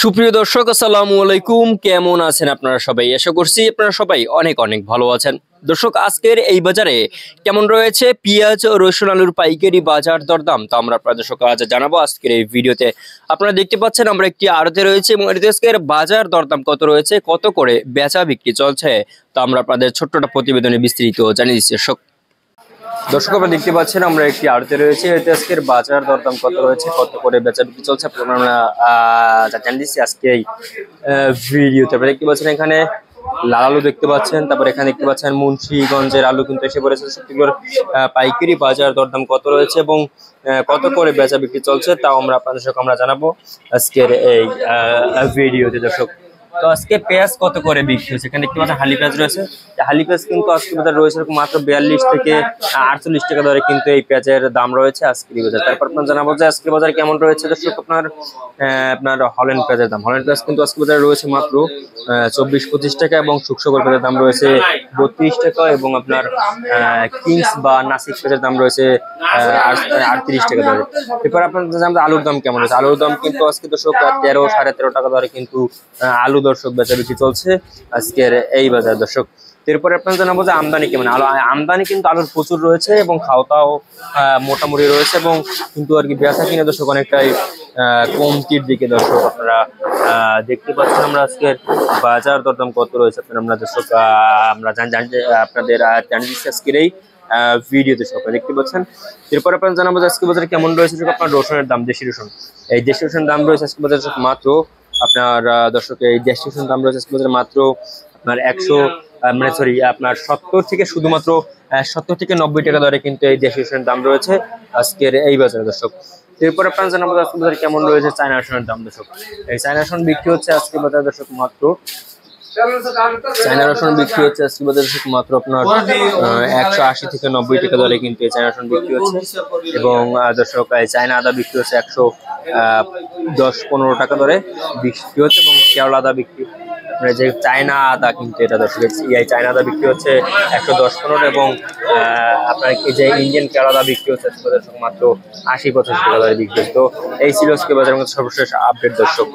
সুপ্রিয় দর্শক, আসসালামু আলাইকুম। কেমন আছেন আপনারা সবাই? আশা করছি আপনারা সবাই অনেক অনেক ভালো আছেন। দর্শক, আজকের এই বাজারে কেমন রয়েছে পেঁয়াজ ও রসুন আলুর পাইকারি বাজার দরদাম, তো আমরা আপনাদের দর্শক আজ জানাবো আজকের এই ভিডিওতে। আপনারা দেখতে পাচ্ছেন আমরা একটি আড়তে রয়েছে এবং আজকের বাজার দরদাম কত রয়েছে, কত করে বেচা বিক্রি চলছে, তো আমরা আপনাদের ছোট্টটা প্রতিবেদনে বিস্তারিত জানিয়ে দিচ্ছি। দর্শক, আপনারা দেখতে পাচ্ছেন আমরা একটি আড়তে রয়েছে, এতে আজকের বাজার দরদাম কত রয়েছে, কত করে বেচা বিক্রি চলছে আপনারা জানিয়ে দিচ্ছি আজকে এই ভিডিওতে। আপনারা দেখতে পাচ্ছেন এখানে লাল আলু দেখতে পাচ্ছেন, তারপর এখানে দেখতে পাচ্ছেন মুন্সিগঞ্জের আলু কিন্তু এসে পড়েছে। সবগুলোর পাইকারি বাজার দরদাম কত রয়েছে এবং কত করে বেচা বিক্রি চলছে, তাও আমরা আপনাদের সঙ্গে আমরা জানাবো আজকের এই ভিডিওতে। দর্শক, তো আজকে পেঁয়াজ কত করে বিক্রি হচ্ছে, এখানে দেখতে পাচ্ছেন হালি পেঁয়াজ রয়েছে। হালি পেঁয়াজ কিন্তু আজকে বাজার রয়েছে মাত্র 42 থেকে 48 টাকা দরে কিন্তু এই পেঁয়াজের দাম রয়েছে আজকের বাজার। তারপর আপনার জানাবো যে আজকের বাজার কেমন রয়েছে। দর্শক, আপনার হল্যান্ড পেঁয়াজের দাম, হল্যান্ড পেঁয়াজ কিন্তু আজকে বাজারে রয়েছে মাত্র 24-25 টাকা এবং শুকশকর পেঁয়াজের দাম রয়েছে 32 টাকা এবং আপনার কিংস বা নাসিক পেঁয়াজের দাম রয়েছে 38 টাকা দরে। এরপর আপনার জানাবো আলুর দাম কেমন রয়েছে। আলুর দাম কিন্তু আজকে দর্শক 13-13.5 টাকা দরে কিন্তু আলু দর্শক বেচা বিক্রি চলছে আজকের এই বাজার। দর্শক, এরপরে আপনার জানাবো যে আমদানি কেমন। আমদানি কিন্তু আলুর প্রচুর রয়েছে এবং খাওয়াটাও মোটামুটি রয়েছে এবং কিন্তু আর কি বেচা কিনে দর্শক অনেকটাই কমতির দিকে। দর্শক, আপনারা দেখতে পাচ্ছেন আমরা আজকের বাজার দরদাম কত রয়েছে আপনারা আমরা দর্শক আমরা আপনাদের জানিয়ে দিচ্ছি আজকের এই ভিডিওতে। সবাই দেখতে পাচ্ছেন। এরপর আপনার জানাবো যে আজকে বাজারে কেমন রয়েছে আপনার রসুনের দাম। দেশি রসুন, এই দেশি রসুনের দাম রয়েছে আজকে বাজারে মাত্র আপনার দর্শক এই দেশি রসুন দাম রয়েছে আজকে বাজারে মাত্র আপনার 70 থেকে শুধুমাত্র 70 থেকে 90 টাকা দরে কিন্তু এই দেশি রসুনের দাম রয়েছে আজকের এই বাজারে। দর্শক, এরপর আপনার জানাবো আজকে বাজারে কেমন রয়েছে চায়না রসুনের দাম। দর্শক, এই চায়না রসুন বিক্রি হচ্ছে আজকে বাজারে দর্শক মাত্র চায়না রসুন বিক্রি হচ্ছে আজকে বাজারে মাত্র আপনার 180 থেকে 90 টাকা দরে কিন্তু এই চায়না রসুন বিক্রি হচ্ছে এবং দর্শক এই চায়না আদা বিক্রি হচ্ছে 110-15 টাকা দরে বিক্রি হচ্ছে এবং কেরলা আদা বিক্রি যে চায়না আদা কিন্তু এটা দর্শক এই চায়না আদা বিক্রি হচ্ছে 110-15 এবং আপনার যে ইন্ডিয়ান কেরলা আদা বিক্রি হচ্ছে মাত্র 80-85 টাকা দরে বিক্রি হচ্ছে। তো এই ছিল আজকে বাজারের মধ্যে সর্বশেষ আপডেট। দর্শক।